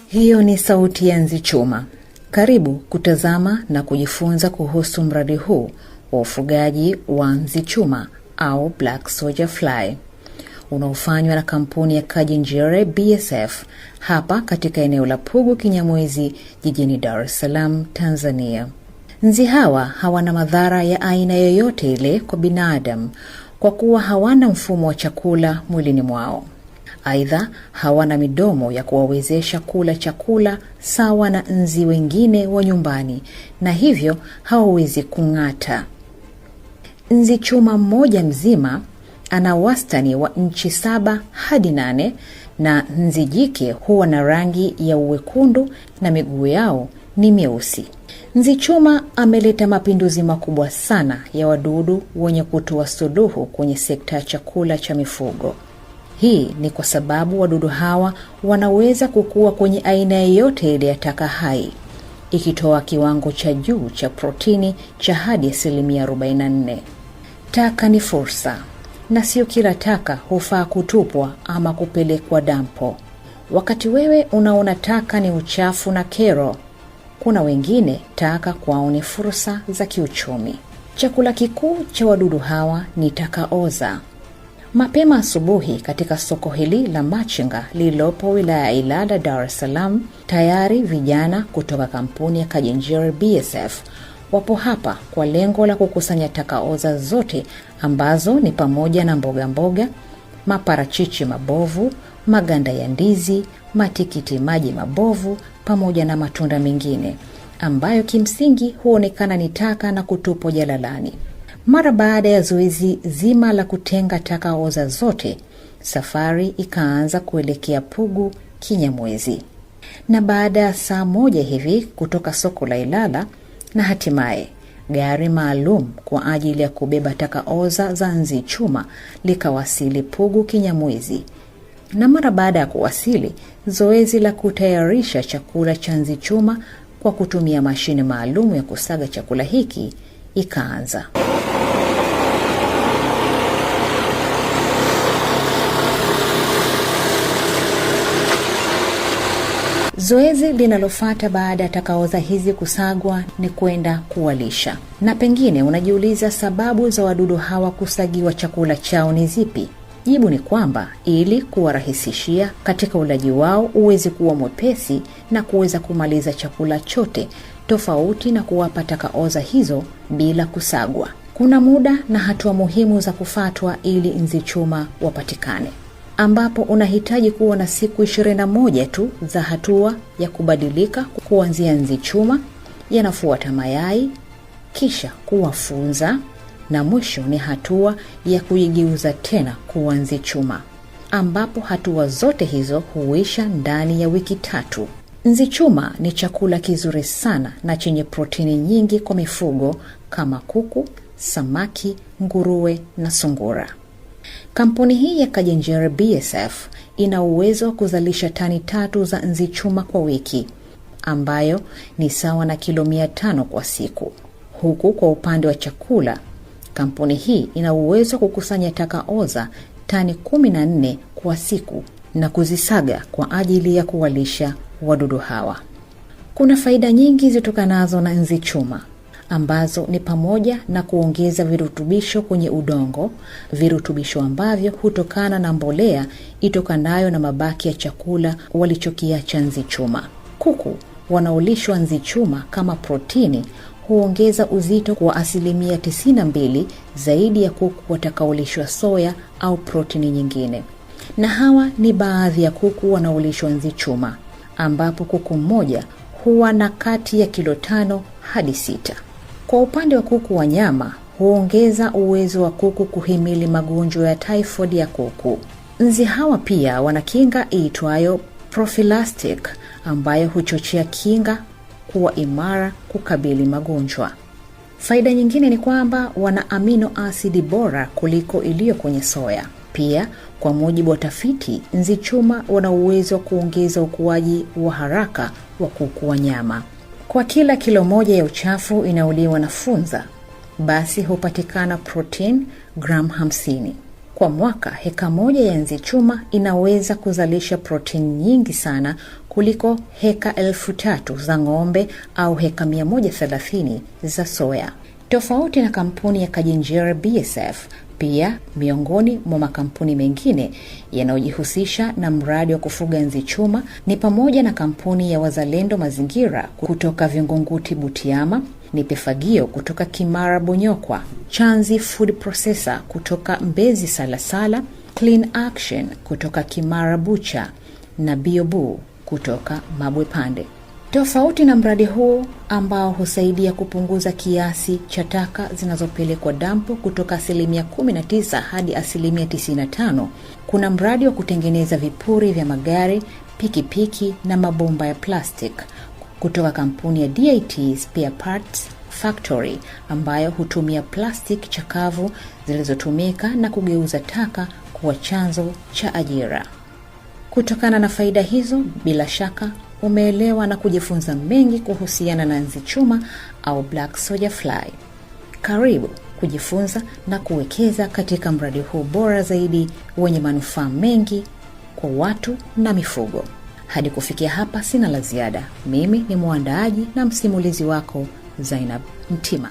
Hiyo ni sauti ya nzi chuma. Karibu kutazama na kujifunza kuhusu mradi huu wa ufugaji wa nzi chuma au Black Soldier Fly unaofanywa na kampuni ya Kajenjere BSF hapa katika eneo la Pugu Kinyamwezi jijini Dar es Salaam, Tanzania. Nzi hawa hawana madhara ya aina yoyote ile kwa binadamu kwa kuwa hawana mfumo wa chakula mwilini mwao. Aidha, hawana midomo ya kuwawezesha kula chakula sawa na nzi wengine wa nyumbani na hivyo hawawezi kung'ata. Nzi chuma mmoja mzima ana wastani wa inchi 7 hadi 8 na nzi jike huwa na rangi ya uwekundu na miguu yao ni myeusi. Nzi chuma ameleta mapinduzi makubwa sana ya wadudu wenye kutoa suluhu kwenye sekta ya chakula cha mifugo. Hii ni kwa sababu wadudu hawa wanaweza kukua kwenye aina yoyote ile ya taka hai, ikitoa kiwango cha juu cha protini cha hadi 44%. Taka ni fursa, na sio kila taka hufaa kutupwa ama kupelekwa dampo. Wakati wewe unaona taka ni uchafu na kero, kuna wengine taka kwao ni fursa za kiuchumi. Chakula kikuu cha wadudu hawa ni taka oza. Mapema asubuhi katika soko hili la machinga lililopo wilaya ya Ilala, Dar es Salaam, tayari vijana kutoka kampuni ya Kajenjere BSF wapo hapa kwa lengo la kukusanya taka oza zote ambazo ni pamoja na mboga, maparachichi mabovu, maganda ya ndizi, matikiti maji mabovu pamoja na matunda mengine ambayo kimsingi huonekana ni taka na kutupwa jalalani. Mara baada ya zoezi zima la kutenga taka oza zote, safari ikaanza kuelekea Pugu Kinyamwezi. Na baada ya saa moja hivi kutoka soko la Ilala, na hatimaye gari maalum kwa ajili ya kubeba taka oza za nzi chuma likawasili Pugu Kinyamwezi. Na mara baada ya kuwasili, zoezi la kutayarisha chakula cha nzi chuma kwa kutumia mashine maalum ya kusaga chakula hiki ikaanza. Zoezi linalofuata baada ya takaoza hizi kusagwa ni kwenda kuwalisha. Na pengine unajiuliza sababu za wadudu hawa kusagiwa chakula chao ni zipi? Jibu ni kwamba ili kuwarahisishia katika ulaji wao uweze kuwa mwepesi na kuweza kumaliza chakula chote, tofauti na kuwapa takaoza hizo bila kusagwa. Kuna muda na hatua muhimu za kufuatwa ili nzi chuma wapatikane, ambapo unahitaji kuwa na siku 21 tu za hatua ya kubadilika kuanzia nzi chuma, yanafuata mayai, kisha kuwafunza, na mwisho ni hatua ya kuigeuza tena kuwa nzi chuma, ambapo hatua zote hizo huisha ndani ya wiki 3. Nzi chuma ni chakula kizuri sana na chenye protini nyingi kwa mifugo kama kuku, samaki, nguruwe na sungura. Kampuni hii ya Kajenjere BSF ina uwezo wa kuzalisha tani 3 za nzi chuma kwa wiki, ambayo ni sawa na kilo 500 kwa siku. Huku kwa upande wa chakula, kampuni hii ina uwezo wa kukusanya taka oza tani 14 kwa siku na kuzisaga kwa ajili ya kuwalisha wadudu hawa. Kuna faida nyingi zitokanazo na nzi chuma, ambazo ni pamoja na kuongeza virutubisho kwenye udongo, virutubisho ambavyo hutokana na mbolea itokanayo na mabaki ya chakula walichokiacha nzi chuma. Kuku wanaolishwa nzi chuma kama protini huongeza uzito kwa 92% zaidi ya kuku watakaolishwa soya au protini nyingine. Na hawa ni baadhi ya kuku wanaolishwa nzi chuma, ambapo kuku mmoja huwa na kati ya kilo 5 hadi 6. Kwa upande wa kuku wa nyama, huongeza uwezo wa kuku kuhimili magonjwa ya typhoid ya kuku. Nzi hawa pia wana kinga iitwayo prophylactic ambayo huchochea kinga kuwa imara kukabili magonjwa. Faida nyingine ni kwamba wana amino acid bora kuliko iliyo kwenye soya. Pia, kwa mujibu wa tafiti, nzi chuma wana uwezo wa kuongeza ukuaji wa haraka wa kuku wa nyama. Kwa kila kilo 1 ya uchafu inauliwa na funza, basi hupatikana protein gram 50. Kwa mwaka, heka moja ya nzi chuma inaweza kuzalisha protini nyingi sana kuliko heka 3,000 za ng'ombe au heka 130 za soya. Tofauti na kampuni ya Kajenjere BSF, pia miongoni mwa makampuni mengine yanayojihusisha na mradi wa kufuga nzi chuma ni pamoja na kampuni ya Wazalendo Mazingira kutoka Vingunguti Butiama, Nipe Fagio kutoka Kimara Bonyokwa, Chanzi Food Processor kutoka Mbezi Salasala, Clean Action kutoka Kimara Bucha na Biobu kutoka Mabwe Pande. Tofauti na mradi huu ambao husaidia kupunguza kiasi cha taka zinazopelekwa dampo kutoka 19% hadi 95%, kuna mradi wa kutengeneza vipuri vya magari, pikipiki na mabomba ya plastic kutoka kampuni ya DIT Spare Parts Factory, ambayo hutumia plastic chakavu zilizotumika na kugeuza taka kuwa chanzo cha ajira. Kutokana na faida hizo, bila shaka umeelewa na kujifunza mengi kuhusiana na nzi chuma au Black Soldier Fly. Karibu kujifunza na kuwekeza katika mradi huu bora zaidi wenye manufaa mengi kwa watu na mifugo. Hadi kufikia hapa sina la ziada. Mimi ni mwandaaji na msimulizi wako Zainab Mtima.